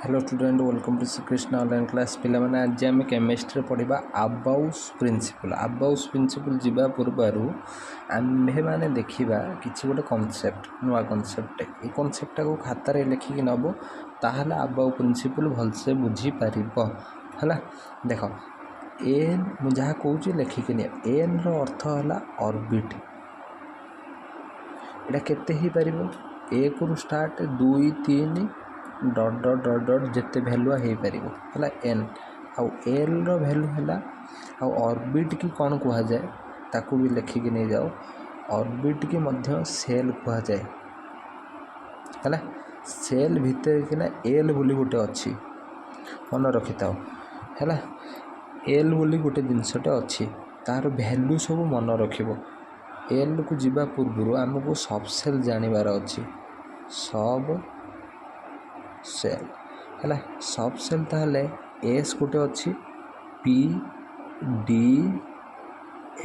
Hello student welcome to Shrikrishna online class पे आज आम केमिस्ट्री पढ़ा अबाउस प्रिंसिपल जीवा पूर्वर आम्भे मैंने देखा किसी गोटे कनसेप्ट नुआ कनसेप्ट ये कनसेप्टा को खातार लिखिकी नब ताहले अबाउ प्रिंसिपल भलसे बुझीपर है। देख एन मुझे कौच लिखिकी नि एन अर्थ है ऑर्बिट एटा केते ही पारिबो एक रु स्टार्ट 2 3 डट डट डट डट जिते भैलुआ हो पार है एन आउ एल रैल्यू है ऑर्बिट की कौन कह जाए ताकू भी लिखिकी नहीं जाओ ऑर्बिट की मध्य सेल कह जाए है सेल भितर किना एल बोली गोटे अच्छी मन रखि था है एल बोली गोटे जिनसटे अच्छी तार भैल्यू सब मन रखिबो एल को जीवा पूर्व आमको सब सेल जानिबार अच्छी सब सेल है सब सेल ताहले एस गोटे अच्छी पी डी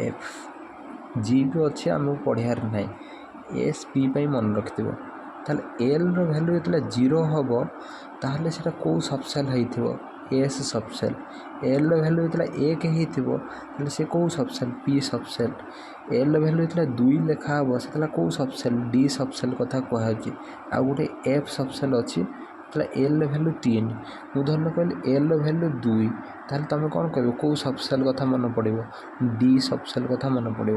एफ जी भी अच्छी आमको पढ़ार ना एस पी पाई मन रखि ताहले एल रो वैल्यू जो जीरो हम ताहले सेटा को सब सेल होइथिबो एस सब सेल एल रो वैल्यू जो एक होइथिबो से कौ सब सेल पी सब सेल एल रो वैल्यू जो 2 लेखा हम से कौ सब सेल डी सब सेल कथा कहुची आ गोटे एफ सब सेल अच्छी एल वैल्यू 3 मुझे कहली एल वैल्यू 2 ताल तुम कौन कह कौ सब सेल कथा मन पड़ो डी सब सेल कथा मन पड़ो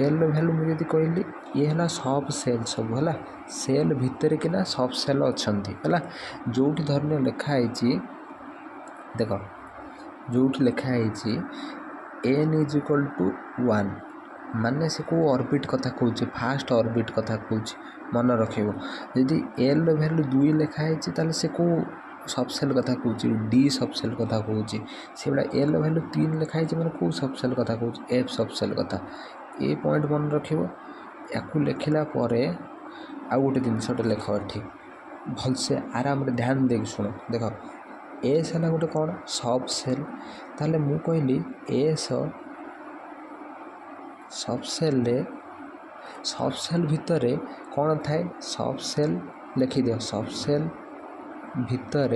एल वैल्यू मुझे कहली ये है सब सेल सब है सेल भितर कि सब सेल अच्छा है जो धरन लिखाई देख जो लिखाई एन इज इक्वल टू 1 माने से को ऑर्बिट कथा कहूँ फास्ट ऑर्बिट कथा कहूँ मन रखिबो यदि एल वैल्यू 2 लिखाई से को सब सेल कथा कहूँ डी सब सेल कथा कहूँ से भाई एल वैल्यू 3 लिखाई मैंने को सब सेल कथा कहूँ एफ सब सेल कथा ये पॉइंट मन रखिबो याकू लिखला परे आ गोटे जिनसटे लिख ठीक भलसे आराम ध्यान देख शुण देख एस है गोटे कौन सब सेल ताले मु कहली एस सब सेल भितर कौन थाए सब सेल लिखि दियो सब सेल भितर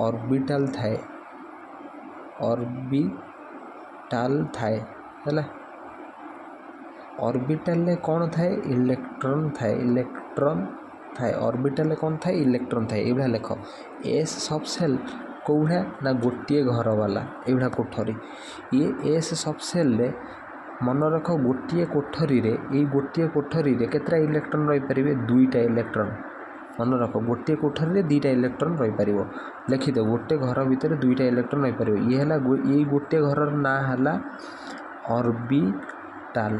ऑर्बिटल थाए ऑर्बिटल थाए है ऑर्बिटल कौन थाए इलेक्ट्रॉन थाए ऑर्बिटल कौन थाए इलेक्ट्रॉन थाए ये लिख एस सब सेल कौड़ा ना गोटे घर वाला ये कोठरी ये एस सब सेल मन रख गोटे कोठरी रे ये गोटे कोठरी रे केतरा इलेक्ट्रॉन रही पारिबे 2टा इलेक्ट्रॉन मन रख गोटे कोठरी रे 2टा इलेक्ट्रॉन रही पारिबो लिखि दो गोटे घर भितर 2टा इलेक्ट्रॉन रही पारिबो ये हला ये गोटे घर ना हला ऑर्बिटल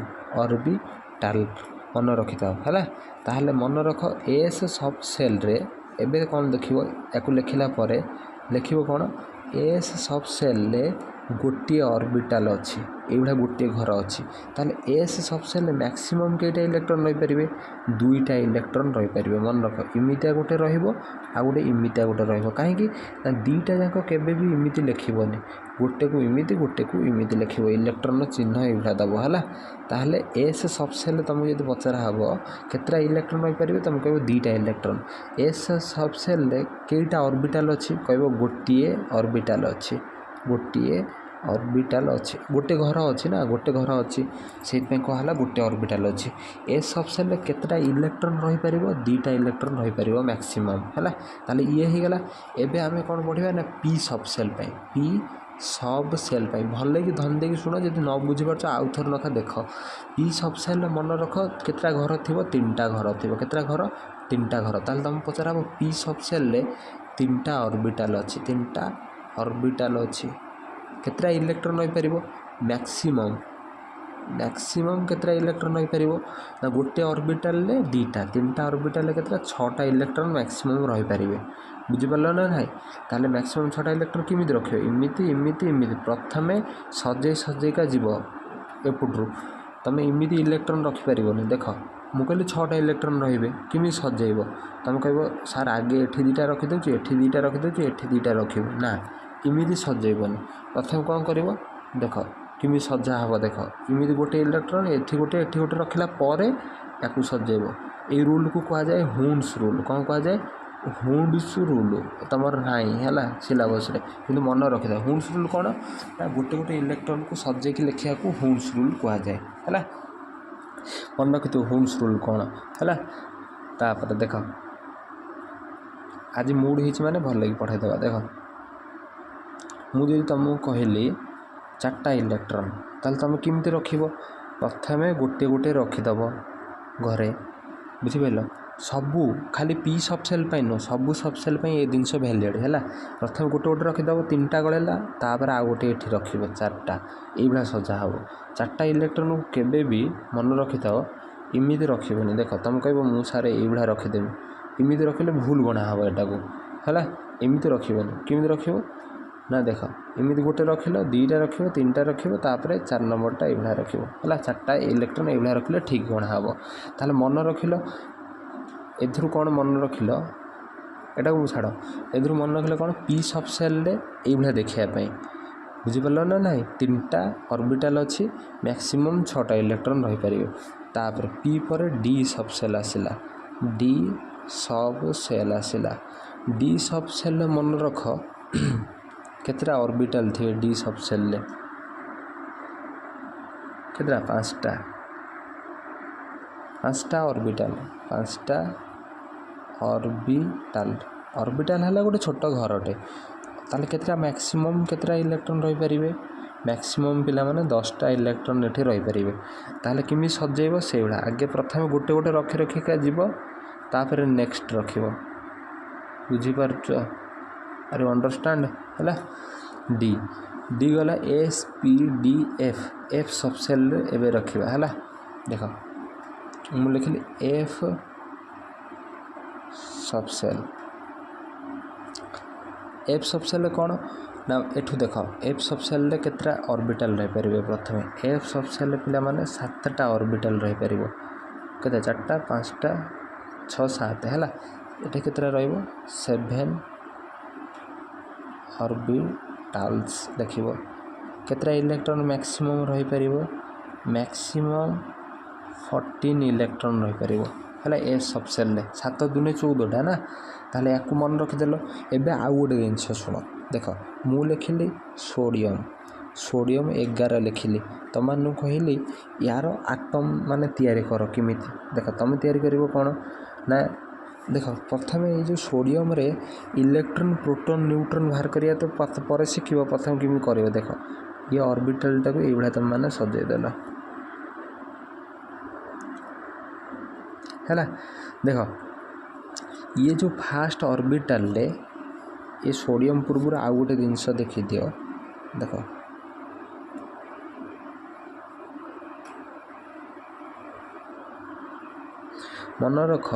मन रखि था है ताहले मन रख एस सब सेल रे एबे कौन देखिबो याकू लिखिला परे लिखिबो कौन एस सब सेल रे गोटे ऑर्बिटल अच्छी ये गोटे घर अच्छी ताहले एस सब सेल मैक्सिमम केटा इलेक्ट्रॉन रही पारिबे 2टा इलेक्ट्रॉन रही पारिबे मन रख इमितिया गोटे रहिबो आ गोटे इमितिया गोटे रहिबो काहेकि ना 2टा जाक केबे भी इमिति लिखिबोनी गोटे को इमिति लिखिबो इलेक्ट्रॉन चिन्ह ये दबो है ताहले एस सब सेल तुमको यदि पचरा हम केतरा इलेक्ट्रॉन रही पारिबे तुम कहबो 2टा इलेक्ट्रॉन एस सब सेल केटा ऑर्बिटल अच्छी कहबो गोटे ऑर्बिटल अच्छी गोटे ऑर्बिटल अच्छी गोटे घर अच्छी ना गोटे घर अच्छी से कहला गोटे ऑर्बिटल अच्छी ए सब सेल केतटा इलेक्ट्रॉन रही पारिबो 2टा इलेक्ट्रॉन रही पारिबो मैक्सिमम है ताले ये ही गला एबे आमे कोन पढ़िबा ना पी सब सेल पाई पी सब सेल पाई भले कि धन देकी शुण जदि न बुझी पारछ आउ थर नखा देख पी सब सेल मन रख केतटा घर थिबो 3टा घर थिबो केतटा घर 3टा घर ताले तुम पचरा पी सब सेल 3टा ऑर्बिटल अच्छी 3टा ऑर्बिटल अच्छी केतरा इलेक्ट्रॉन रही पारिबो मैक्सिमम केतरा इलेक्ट्रॉन रही पारिबो ना गोटे ऑर्बिटल ले 2टा 3टा ऑर्बिटल केतरा 6टा इलेक्ट्रॉन मैक्सिमम रही पारिबे बुझी पारलो ना भाई ताले मैक्सिमम 6टा इलेक्ट्रॉन किमिति रखियो इमिति प्रथमे सजे का जीव एपटू तमे इमिति इलेक्ट्रॉन रखि पारिबोनी देख मु कहली 6टा इलेक्ट्रॉन रहिबे किमि सजेइबो तुम कहबो सर आगे एठी 2टा रखि दउची एठी 2टा रखि दउची एठी 2टा रखिबो ना इमिति सजेइबोनी प्रथम कौन करिवो देख किमि सजा हबो देख इमिति गोटे इलेक्ट्रॉन एठी गोटे रखिला परे याकू सजेइबो ए रूल को कहा जाए हुन्स रूल कौन कहा जाए हुंड्स रूल तुमर नाई है सिलेबस कि मन रखी था हुंड्स रूल कौन ना गोटे गोटे इलेक्ट्रॉन को सजेक लिखा को हुंड्स रूल कहुए है मन रखि हुंड्स रूल कौन है तापर देख आज मूड हो माने भल लगी पढ़ाईदेवा देख मुझे तुमको कहली 4टा इलेक्ट्रॉन ताल तुम किमती रख प्रथम गोटे गोटे रखीदब घरे बुझिपार सबू खाली पी सब सेल नुह सबू सब सेल ये जिनस भैलिड है प्रथम गोटे गोटे रखीदब 3टा गलेला तापर आउ गोटे ये रख 4टा ये सजा हे 4टा इलेक्ट्रॉन को केबे भी मन रखी था इमिदी रखनी देख तुम कह मु सारे ये रखीदेवी इमिदी रखिले भूल गणा हे यहाँ को है एमती रखनी किमी रख ना देख इमिदी गोटे रखिल 2टा रख 3टा रखिब तापर 4 नंबरटा ये रख है 4टा इलेक्ट्रॉन ये रखिले ठीक गणा हे ताल मन रखिल एथुरु कौन मन रखिल एटा को छाड़ एथुरु मन रखिले कौन पी सब सेल ये देखापी बुझिपार ना ना 3टा ऑर्बिटल अच्छी मैक्सिमम 6टा इलेक्ट्रॉन रही पारे तापर पी पर डी सब सेल आसला डी सब सेल आसला डी सब सेल मन रख केतरा ऑर्बिटल थे डी सब सेल केतरा 5टा ऑर्बिटल 5टा ऑर्बिटल ऑर्बिटल है गोटे छोट घरटे ताले केतरा मैक्सिमम केतरा इलेक्ट्रॉन रही पारे मैक्सिमम पिला माने 10टा इलेक्ट्रॉन एठी रही पारे ताले किमि सजेइबो से भाया आगे प्रथम गोटे गोटे रखी रखिका जीव तापर नेक्स्ट रखिबो बुझिपारछ अरे अंडरस्टैंड है डी डी गला S P D F F सब सेल एवं रखा है देख मुझे लिखिली एफ सब सेल कौन ना एठू देख एफ सब सेल केतरा ऑर्बिटल रही पारे प्रथम एफ सब सेल पिला माने 7टा ऑर्बिटल रही पारे केते 4टा 5टा 6 7 है ये केतरा रहिबो 7 ऑर्बिटल्स देखिबो केतरा इलेक्ट्रॉन मैक्सिमम रही पारिबो मैक्सिमम 14 इलेक्ट्रॉन रही पारिबो है ए सब सेल 7 दूने 14टा ना ताले याकू मन रखिदेल एबे आउ गोटे जिनस शुण देख मु लिखिली सोडियम सोडियम 11 लिखिली तुम कहली यार आटम माने तैयारी कर किमिति देख तुम तैयारी करिवो कोन ना देख प्रथम ये जो सोडियम रे इलेक्ट्रॉन प्रोटॉन न्यूट्रॉन बाहर करिया तो पर शिख प्रथम किमी कर देख ये ऑर्बिटल टाक ये तुम मैंने सजेदेल है देख ये जो फास्ट ऑर्बिटल रे ये सोडियम पूर्व आउ गोटे जिनस देखी दियो देख मन रख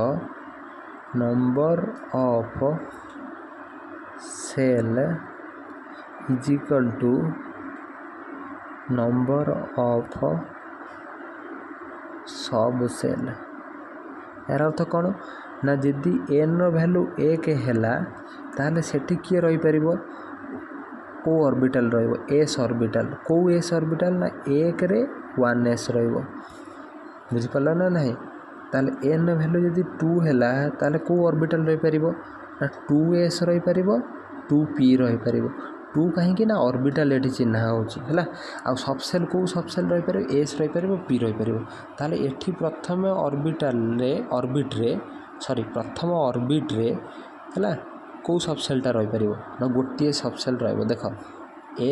number of cell is equal to number of subcell यार अर्थ कौन ना जदि एन वैल्यू 1 है ताले सेठी किए रही पारिबो को ऑर्बिटल रहिबो एस ऑर्बिटल को एस ऑर्बिटल ना 1 रे 1s रहिबो बुझि पल्ला ना नहीं ताले एन वैल्यू जदि 2 हैला ताले को ऑर्बिटल रही पारिबो ना 2s रही पारिबो 2p रही पारिबो 2 कहीं ना ऑर्बिटल एठी चिन्हा होची हैला आ सब सेल को सब सेल रही पारिबो s रही पारिबो p रही पारिबो ताले एठी प्रथम ऑर्बिटल रे ऑर्बिट रे सॉरी प्रथम ऑर्बिट रे हैला को सब सेलटा रही पारिबो ना गोटे सब सेल रहिबो देख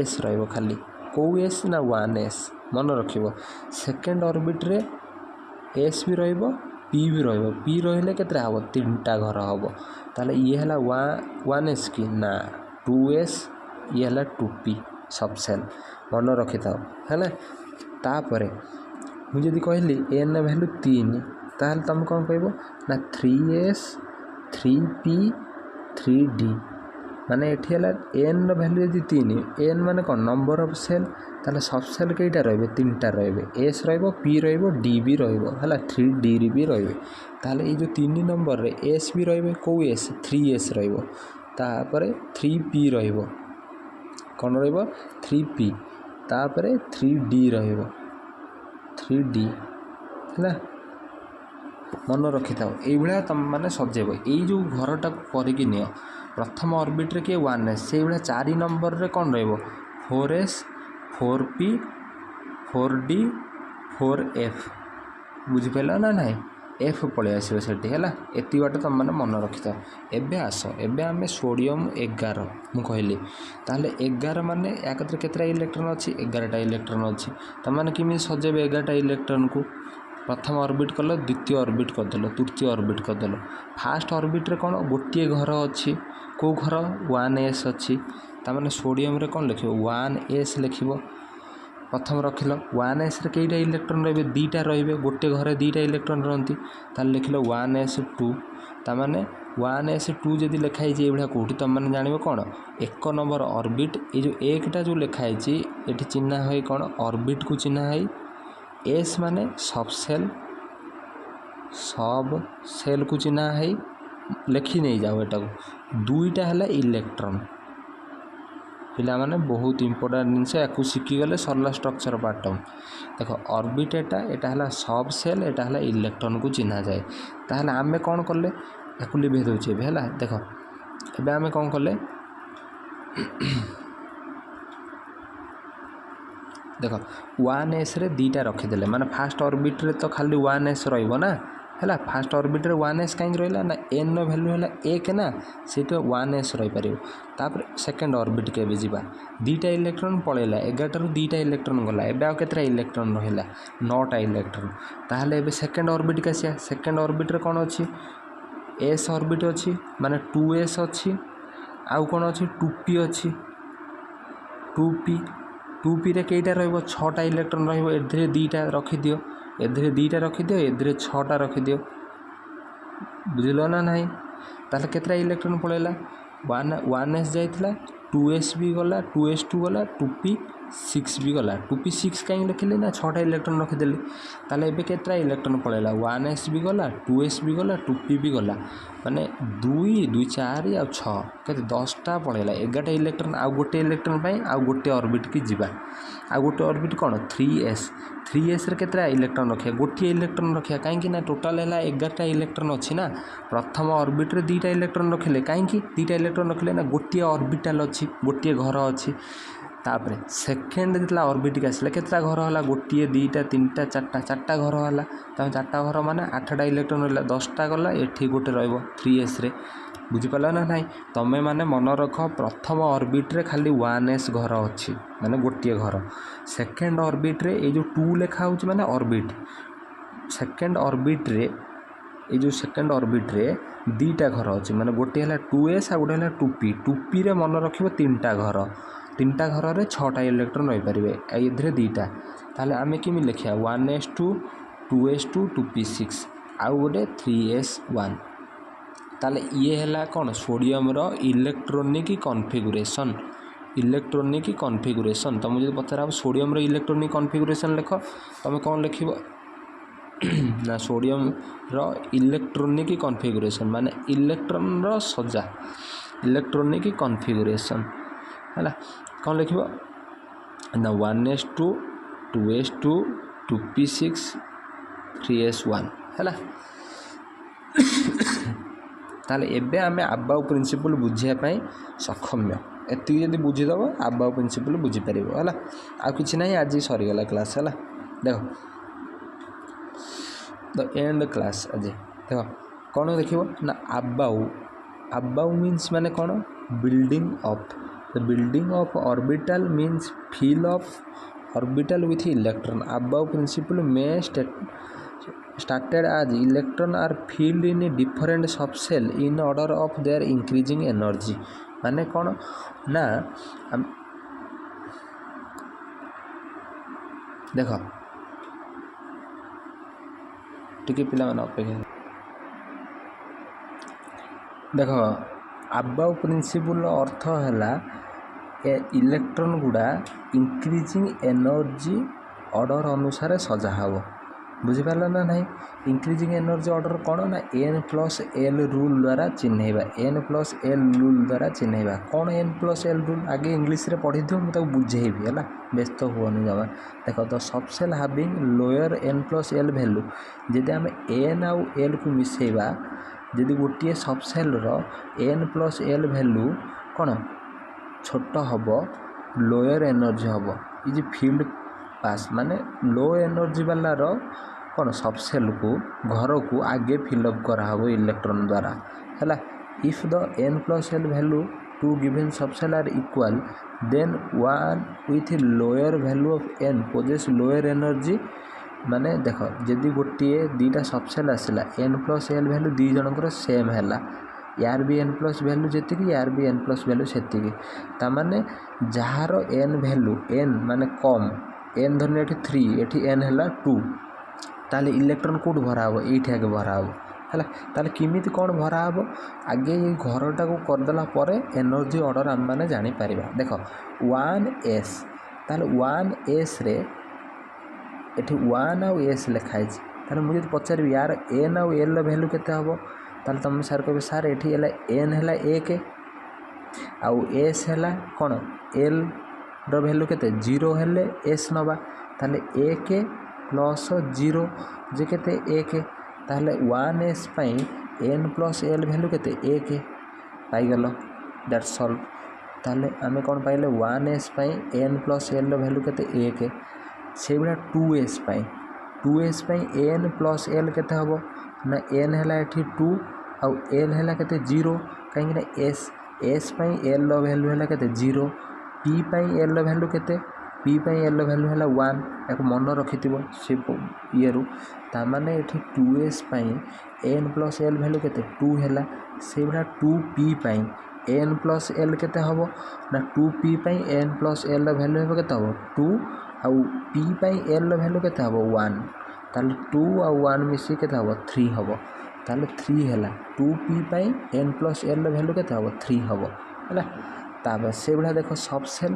s रहिबो खाली को s ना 1s मन रखिबो सेकंड ऑर्बिट रे s भी रहिबो p भी रहिबो p रहिले केतरा हबो 3टा घर हबो ताले ये हला 1s की ना 2s ये हला 2p सब सेल मन रखि थाओ हैला तापरे मु जदि कहली n वैल्यू 3 ताल तुम कौन कहबो ना 3s 3p 3d माने एठी हला n वैल्यू यदि 3 n माने कौन नंबर ऑफ सेल ताले सब सेल केटा रहबे 3टा रहबे s रहबो p रहबो d भी रहबो हला 3d भी रहबे ताले ये जो 3 नंबर रे s भी रहबे को s 3s रहबो तापरे 3p रहबो कौन रहबो 3p तापरे 3d रहबो 3d हला मन रखि था ये तुम मैंने सजेब यही जो घरटा करके नियो प्रथम ऑर्बिट रे किए 1s से 4 नंबर रे कौन रहिबो 4s 4p 4d 4f बुझिपाल ना नाई एफ पलि आसो से एति बाटे तुम मैंने मन रखि था एबे आस एबे आम सोडियम 11 मुझे कहली ताहले 11 माने या कतरे केतरा इलेक्ट्रॉन अच्छी 11टा इलेक्ट्रॉन अच्छी तुम मैंने किमी सजेबे 11टा इलेक्ट्रॉन को प्रथम ऑर्बिट कल द्वितीय ऑर्बिट करदेल तृतीय ऑर्बिट करदेल फास्ट ऑर्बिट रे कौन गोटे घर अच्छी कौ घर 1s अच्छी ताने सोडियम रे कौन लिख 1s लिख प्रथम रखिल 1s रे कईटा इलेक्ट्रॉन रे दीटा रे गोटे घरे दीटा इलेक्ट्रॉन रही ताल लिखिल 1s2 ताने 1s2 जदि लिखाई ये कौटी तुम मैंने जान कौन 1 नंबर ऑर्बिट ये जो एकटा जो लिखाई ये चिन्हा है कौन ऑर्बिट को चिन्हा है एस माने सब सेल को चिन्हा है लिखि नहीं जाओ एटा दुईटा है इलेक्ट्रॉन पिला माने बहुत इंपोर्टेंट जिनस या शिखीगले सरला स्ट्रक्चर पार्ट देख ऑर्बिट एटा है सब सेल एटा है इलेक्ट्रॉन को चिन्हा जाए ताहले आमे कौन कले या लिभे दूचे है देख ए आमे कौन कले देख 1s रे दीटा रखीदे माने फास्ट ऑर्बिट रे तो खाली 1s रहिबो ना है फास्ट ऑर्बिट रे 1s कहीं रहा ना एन वैल्यू है 1 ना से 1s रही पार तापर सेकेंड ऑर्बिट के जावा दीटा इलेक्ट्रॉन पलैला 11 दीटा इलेक्ट्रॉन गला एबे आउ केतरा इलेक्ट्रॉन रहिला 9टा इलेक्ट्रॉन ताहले एबे सेकेंड ऑर्बिट के आसिया सेकेंड ऑर्बिट रे कौन अच्छी एस ऑर्बिट अच्छी माने 2s अच्छी आउ कौन अच्छी 2p अच्छी 2p रे कईटा रहिबो 6टा इलेक्ट्रॉन रहिबो एधरे दीटा रखिदियो एधरे दीटा रखिदियो एधरे 6टा रखिदियो बुझिलो ना नहीं ताले केतरा इलेक्ट्रॉन पळेला 1s जाइतला 2s भी गला 2s2 गला 2p 6 भी गला 2p 6 कहीं लिखिले ना 6टा इलेक्ट्रॉन रखिदेली ताले एबे केतरा इलेक्ट्रॉन पळेला 1s भी गला 2s भी गला 2p भी गला माने 2 2 4 आ 6 केते 10टा पळेला 11टा इलेक्ट्रॉन आ गोटे इलेक्ट्रॉन पई आ गोटे ऑर्बिट की जीवा आ गोटे ऑर्बिट कोन 3s रे केतरा इलेक्ट्रॉन रखिया गोटे इलेक्ट्रॉन रखिया काहे ना टोटल है 11टा इलेक्ट्रॉन अच्छी ना प्रथम ऑर्बिट रे 2टा इलेक्ट्रॉन रखिले काहे 2टा इलेक्ट्रॉन रखिले ना गोटे ऑर्बिटल अच्छी गोटे घर अच्छी तापरे सेकेंड जितला ऑर्बिट के आसला केतरा घर होला गोटे 2टा 3टा 4टा घर होला तमे 4टा घर माने 8टा इलेक्ट्रॉन होला 10टा गला एठी गोटे रहइबो 3s रे बुझिपाला ना नहीं तमे माने मन रख प्रथम ऑर्बिट रे खाली 1s घर अच्छी माने गोटे घर सेकेंड ऑर्बिट रे ये जो 2 लिखा होची माने ऑर्बिट सेकेंड ऑर्बिट रे ये जो सेकेंड ऑर्बिट रे 2टा घर अच्छी माने गोटे है 2s आ गोटे है 2p रे मन रखिबो 3टा घर रे 6टा इलेक्ट्रॉन रही पारे एधरे 2टा ताले आमे किमि लिखिया 1s2 2s2 2p6 आउ गोटे 3s1 ताले ये है कौन सोडियम रो इलेक्ट्रॉनिक कॉन्फ़िगरेशन तुम जो पचार सोडियम रो इलेक्ट्रॉनिक कॉन्फ़िगरेशन लिख तुम कौन लिख ना सोडियम रो इलेक्ट्रॉनिक कॉन्फ़िगरेशन माने इलेक्ट्रॉन रो सजा इलेक्ट्रॉनिक कॉन्फ़िगरेशन है कौन लिख ना 1s2 2s2 2p6 3s1 है ताले एबे आमे आबाउ प्रिंसिपल बुझिया सक्षम्य एति जदि बुझीदेव आबाउ प्रिंसिपल बुझीपर है आ कि ना आज सरीगला क्लास है देख द एंड क्लास आज देख कौन देख ना आबाउ मीन्स माने कौन building up the building of orbital means fill of orbital with electron Aufbau principle may started as electron are filled in different subcell in order of their increasing energy माने कौन ना देख टिके पिला माने अपेक्षा देख आबाउ प्रिंसिपल अर्थ है इलेक्ट्रॉन गुड़ा इंक्रीजिंग एनर्जी ऑर्डर अनुसार सजा हब बुझिपार ना ना इंक्रीजिंग एनर्जी ऑर्डर कौन ना एन प्लस एल रूल द्वारा चिन्हैबा एन प्लस एल रूल द्वारा चिन्हैबा कौन एन प्लस एल रूल आगे इंग्लीश रे पढ़ी दियो मुझे बुझेबी है व्यस्त हुआ जमा देख the subcell having lower N plus L value जदि आम एन आउ एल को मिसेबा जदि गोटे subcell N plus L value कौन छोट हम लोअर एनर्जी हम ये फील्ड पास माने लो एनर्जी वाला कौन सबसेल को घर को आगे फिलअप कराहब इलेक्ट्रॉन द्वारा है if the N plus L value to given subcell are equal then one with lower value of N possess lower energy माने देख जदि गोटे दीटा सबसेल आसला एन प्लस एल वैल्यू दी जनकर सेम है यार भी एन प्लस वैल्यू जी यार भी एन प्लस वैल्यू से ताने जार एन वैल्यू एन माने कम एन धरने ये 3 ये एन है 2 ताले इलेक्ट्रॉन कौट भराब ये आगे भराब है किमित कौन भराब आगे ये घरटा को करदेला एनर्जी ऑर्डर आम मैंने जापर देख 1s ताले 1s रे ये 1 आउ s लिखाई ताले मुझे पचारि यार एन आउ एल वैल्यू केते हम ताले तुम सार कहे सार ये एन है 1 आउ s है कौन एल वैल्यू केते 0 हेले s नवा ताले 1 प्लस 0 जे केते 1 ताले 1s पाई n प्लस l वैल्यू केते 1 पाइगल दैट सॉल्व ताले आमे कौन पाइले 1s पाई n प्लस l वैल्यू केते 1 से भाया 2s पाई n प्लस l केते हबो ना n हैला एठी 2 आउ l हैला केते 0 कहीं ना s पाई l वैल्यू हैला केते 0 p पाई l वैल्यू केते p पाई l वैल्यू हैला 1 या मन रखि से ये ताने ये 2s पाई n प्लस l वैल्यू केते 2 हैला से भाया 2p पाई n प्लस l केते हबो ना 2p पाई n प्लस l वैल्यू हेबो केते हबो 2 आउ p पाई l वैल्यू केते हबो 1 ताले 2 आउ 1 मिसी केते हबो 3 हबो ताले 3 हैला 2p पाई n प्लस l वैल्यू केते हबो 3 हबो हैला ताबे से भाया देखो सबसेल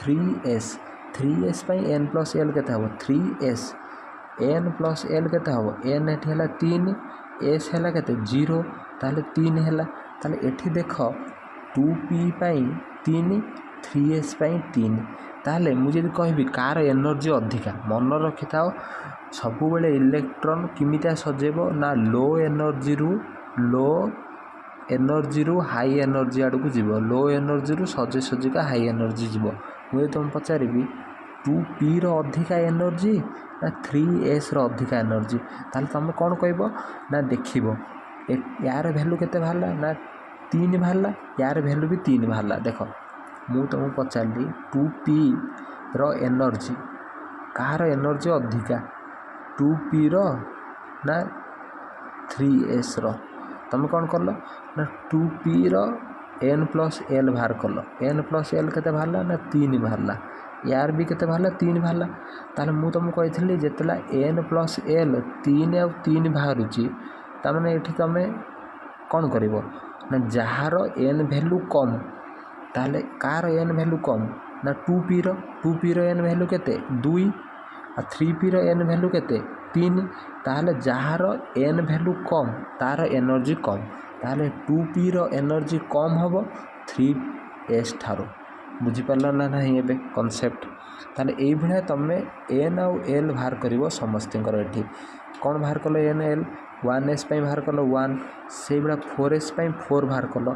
3s पाई n प्लस l केते हबो 3s n प्लस l केते हबो n एठी हैला 3 s हैला केते 0 ताले 3 हैला ताले एठी देख 2p पाई 3 3s पाई 3 ताले मुझे कहबी कार एनर्जी अधिका मन रखि थाओ सब बेले इलेक्ट्रॉन किमिता सजेबो ना लो एनर्जी रु हाई एनर्जी आड़ को जीव लो एनर्जी रु सजे सजिका हाई एनर्जी जीव मुझे तुम पचारि 2p रो अधिका एनर्जी ना 3s रो अधिका एनर्जी ताले तुम कौन कहब ना देखिबो यार वैल्यू केते बाहरला ना 3 बाहरला यार वैल्यू भी 3 बाहरला देख मु तुमको पचारि 2p रो एनर्जी कार एनर्जी अधिका 2p रो ना 3s रो तुम कौन कल ना 2p रो n प्लस l बाहर कल n प्लस l केते बाहरला ना 3 बाहरला यार भी केते बाहरला 3 बाहरला ताले मु तुमको कहिथली जेतला n प्लस l 3 आउ 3 बाहरुची तामाने एठी तमे कौन करिवो ना जहार n वैल्यू कम ताले कार n वैल्यू कम ना 2p रो n वैल्यू केते 2 आ 3p रो n वैल्यू केते 3 ताले जहार n वैल्यू कम तार एनर्जी कम ताले 2p रो एनर्जी कम हबो 3s ठारो बुझिपारल ना नहीं एबे कॉन्सेप्ट ताले एई भलिया तमे n आउ l बाहर करिवो समस्तिंकर एठी कौन बाहर कलो n l 1s पाई बाहर कलो 1 से बड़ा 4s पाई 4 बाहर कलो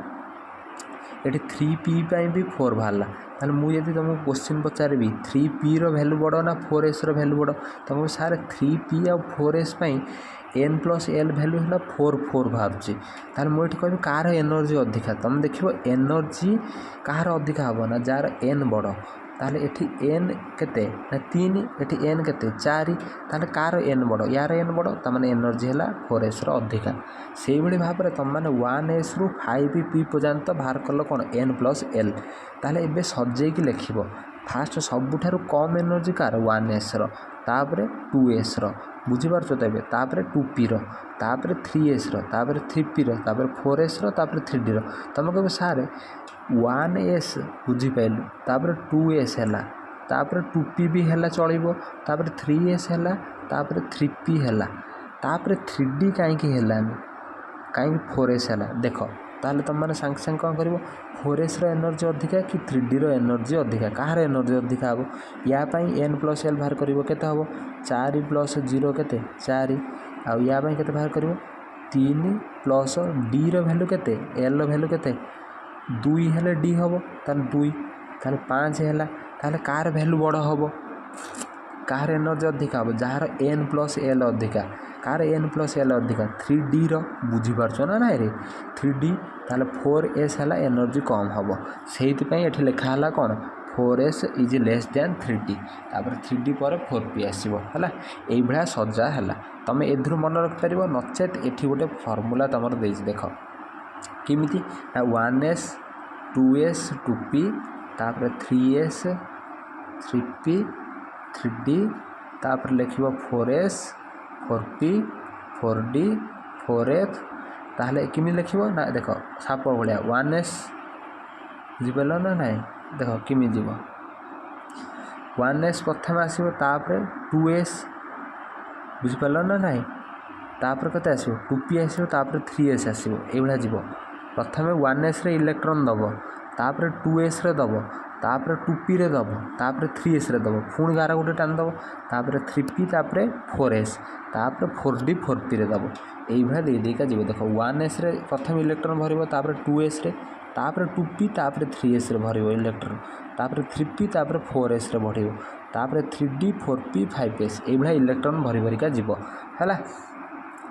ये 3p पाई भी 4 बाहरला ताले मुझे तुमको क्वेश्चन पचारि 3p रो वैल्यू बड़ ना 4s रो वैल्यू बड़ तुमको सार 3p आउ 4s पाई n प्लस l वैल्यू है 4 बाहर ताले मुझे कह कार एनर्जी अधिका तुम देखो एनर्जी कार अधिका हम ना जार n बड़ ताले एठी n केते ना 3 एठी n केते 4 ताले कार n बड़ यार n बड़ तमाने एनर्जी है 4s रो अधिका से भली भाव में तुम मैंने 1s रु 5p पर्यंत बाहर कल कौन n प्लस l ताले एबे सजेकी लिखिबो फास्ट सबुठारु कम एनर्जी कार 1s रो तापरे 2s रो बुझीपारछ तो एबे तापरे 2p रो तापरे 3s रो तापरे 3p रो तापरे 4s रो तापरे 3d रो तुम कह सारे 1s बुझी पाइलु तापरे 2s हैला तापर 2p भी है चलो तापर 3s है तापर 3p है तापर 3d कहीं हेलानी कहीं 4s है देख ताहले तुम मैंने सांगे सांगे कौन कर 4s एनर्जी अधिका कि 3d एनर्जी अधिका कहार एनर्जी अधिका हम या एन प्लस एल बाहर कर केते हम 4 प्लस 0 केते 4 आउ या केते बाहर कर 3 प्लस डी वैल्यू केते एल वैल्यू केते 2 हेले डी हम ताल 2 ताल 5 है ताहले कार वैल्यू बड़ हम कार एनर्जी अधिका हम जार एन प्लस एल अधिका कार एन प्लस एल अधिका 3d बुझीपार ना ना रे 3d ताल 4s है एनर्जी कम हम से ये लिखाला कौन 4s is less than 3d तापर 3d पर 4p आसो है ये सजा है तुम ए मन रखिपर नचेत ये गोटे फर्मूला तुम देख किमिति 1s 2s 2p तापर 3s 3p 3d तापर लिख 4s 4p 4d 4f ताहले किमी लिख ना देख साप भाया 1s बुझिपार ना ना देख किमी जीव 1s प्रथम आसो तापर 2s बुझिपार ना ना तापर कते आसो 2p आसो तापर 3s आसो ये जीव प्रथम 1s रे इलेक्ट्रॉन दब तापर 2s रे दब तापर 2p रे दब तापर 3s रे दब पुणी गार गोटे टान दब तापर 3p तापर 4s तापर 4d 4p रे दब ये दे देका जीव देख 1s रे प्रथम इलेक्ट्रॉन भर तापर 2s रे तापर 2p तापर 3s रे भर इलेक्ट्रॉन तापर 3p तापर 4s रे बढ़ तापर 3d 4p 5s ये इलेक्ट्रॉन भरी भरिका जीव है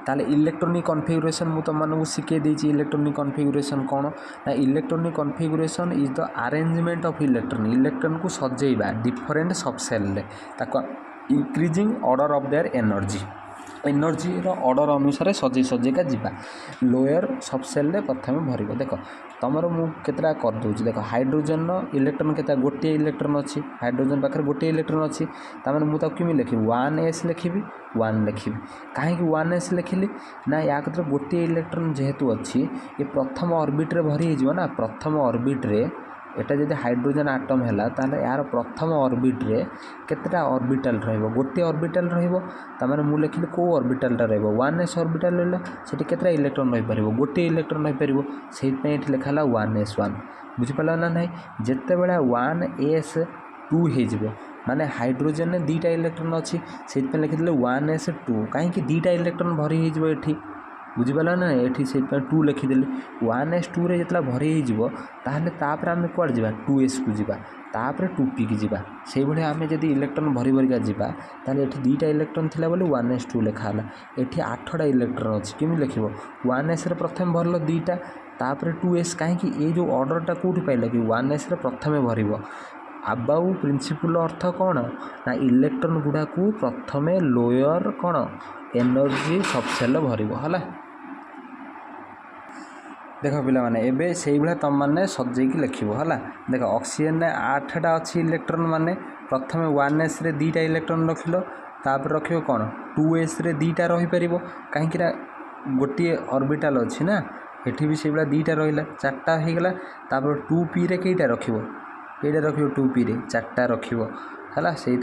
ताले इलेक्ट्रॉनिक कॉन्फ़िगरेशन मु तुम मानक शिखे देछि इलेक्ट्रॉनिक कॉन्फ़िगरेशन कौन ना electronic configuration is the arrangement of electron को सजेबा डिफरेंट सबसेल ताको increasing order of their energy order अनुसार सजे सजेका जीवा लोअर सबसेल प्रथम भर देख तुम मुझे कर दूँ देख हाइड्रोजन इलेक्ट्रॉन के गोटे इलेक्ट्रॉन अच्छी हाइड्रोजन पाखे गोटे इलेक्ट्रॉन अच्छी तमें मुझे किमी लिखी 1s लिखी 1 लिखी कहीं 1s लिखिली ना या कतर गोटे इलेक्ट्रॉन जेहेतु अच्छी ये प्रथम ऑर्बिट्रे भरी ना प्रथम ऑर्बिट्रे एटा जब हाइड्रोजन आटम है ताले यार प्रथम ऑर्बिट्रे केतेटा ऑर्बिटल रहिबो गोटे ऑर्बिटल रहिबो तमाने मु लिखिली को ऑर्बिटल रहिबो 1s ऑर्बिटल रहला सेठी केतेटा इलेक्ट्रॉन रहि परिबो गोटे इलेक्ट्रॉन रहि परिबो सेहि पे एठी लिखाला 1s1 बुझि पला ना नाही जेते बेला 1s2 हे जिवो माने हाइड्रोजन ने दीटा इलेक्ट्रॉन अच्छी सेहि पे लिखिले 1s2 काहे कि दीटा इलेक्ट्रॉन भरी हे जिवो एठी बुझीपारा ना ये से 2 लिखिदेली 1s2 रे जितना भरी हो तापर आम कौड़ जा 2s को जा तापर 2p की जा से आम जब इलेक्ट्रॉन भरी भरिका जावा ताले ये दीटा इलेक्ट्रॉन थिला बोली 1s2 लिखाला ये 8टा इलेक्ट्रॉन अच्छी किमी लिख 1s रे प्रथम भरल दीटा तापर 2s कहीं ये जो ऑर्डरटा कौटी पाइल कि 1s रे प्रथम भर आबाऊ प्रिंसिपल अर्थ कौन ना इलेक्ट्रॉन गुड़ा को प्रथम लोअर कौन एनर्जी सबसेल भर है देख पे एवं से भाया तुम मैंने सजेकी लिख है देख ऑक्सीजन 8टा अच्छी इलेक्ट्रॉन माने प्रथम 1s रे 2टा इलेक्ट्रॉन रखिल तापर रख कौन 2s रे 2टा रहीपर कहीं गोटे ऑर्बिटल अच्छी ना एठी भी से भाया 2टा रहा 4टा होगला तापर 2p रे कईटा रखिबो कईटा रखिबो 2p रे 4टा रखिबो है से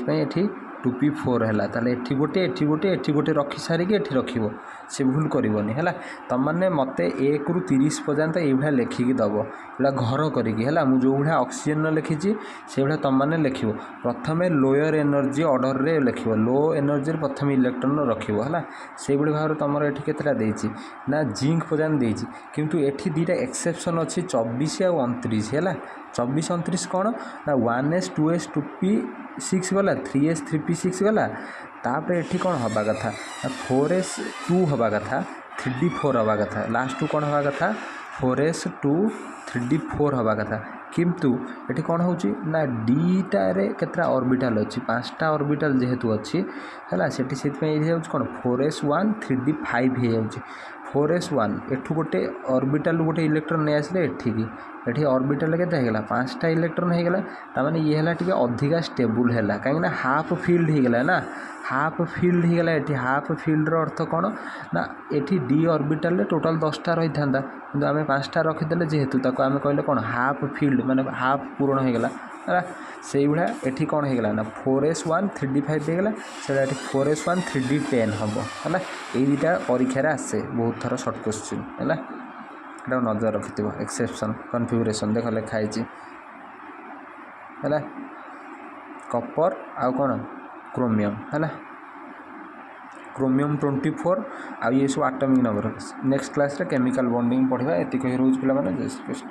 2p4 है ताले एठी गोटे रखी सारिकी एठी रखिबो से भूल करबनी है तुम मैंने मत 1 ରୁ 30 पर्यंत ये लिखिकी दब ये घर करी है मुझे जो भाया ऑक्सीजन लिखी से भाया तुम मैंने लिख प्रथम लोअर एनर्जी ऑर्डर रे लिख लो एनर्जी प्रथम इलेक्ट्रॉन रखिब है से भाव तुम ये केतटा देछि ना जिंक पर्यंत देछि किंतु एठी दीटा एक्सेप्शन अच्छी 24 और 29 है 24 29 कौन ना 1s 2s 2p 6 गला 3s 3p 6 गला तापर एठी कौन हवा कथा 4s 2 हवा कथा 3d 4 हवा कथा लास्ट कौन हवा कथा 4s 2 3d 4 हवा कथा किंतु ये कौन हो ना डीटारे केतटा ऑर्बिटल अच्छी 5टा ऑर्बिटल जेहेतु अच्छी है से कौन 4s 1 3d 5 हो जाए 4s1 एठू गोटे ऑर्बिटल गोटे इलेक्ट्रॉन नहीं आसले एठिकी एठी ऑर्बिटल केते हेगला 5टा इलेक्ट्रॉन हेगला तामाने ये हला टिके अधिका स्टेबल हैला काहेना हाफ फील्ड हेगला ना हाफ फील्ड हेगला एठी हाफ फील्ड रो अर्थ कोन ना एठी डी ऑर्बिटल रे टोटल 10टा रही थांदा किंतु आमे 5टा रखि देले जेहेतु ताको आमे कहले कोन हाफ फील्ड माने हाफ पूर्ण हेगला है से भाया ये कौन होगा ना 4s1 3d5 होगा से 4s1 3d10 हम है ये दुटा परीक्षा आसे बहुत थर सर्ट क्वेश्चन है ये नजर रखि थो एक्सेप्शन कन्फिगरेशन देख लिखाई है कपर आउ कौन क्रोमियम है क्रोमियम 24 आ ये सब एटॉमिक नंबर नेक्स्ट क्लास रे केमिकल बॉन्डिंग पढ़ा ये रोज पे जय श्री कृष्ण।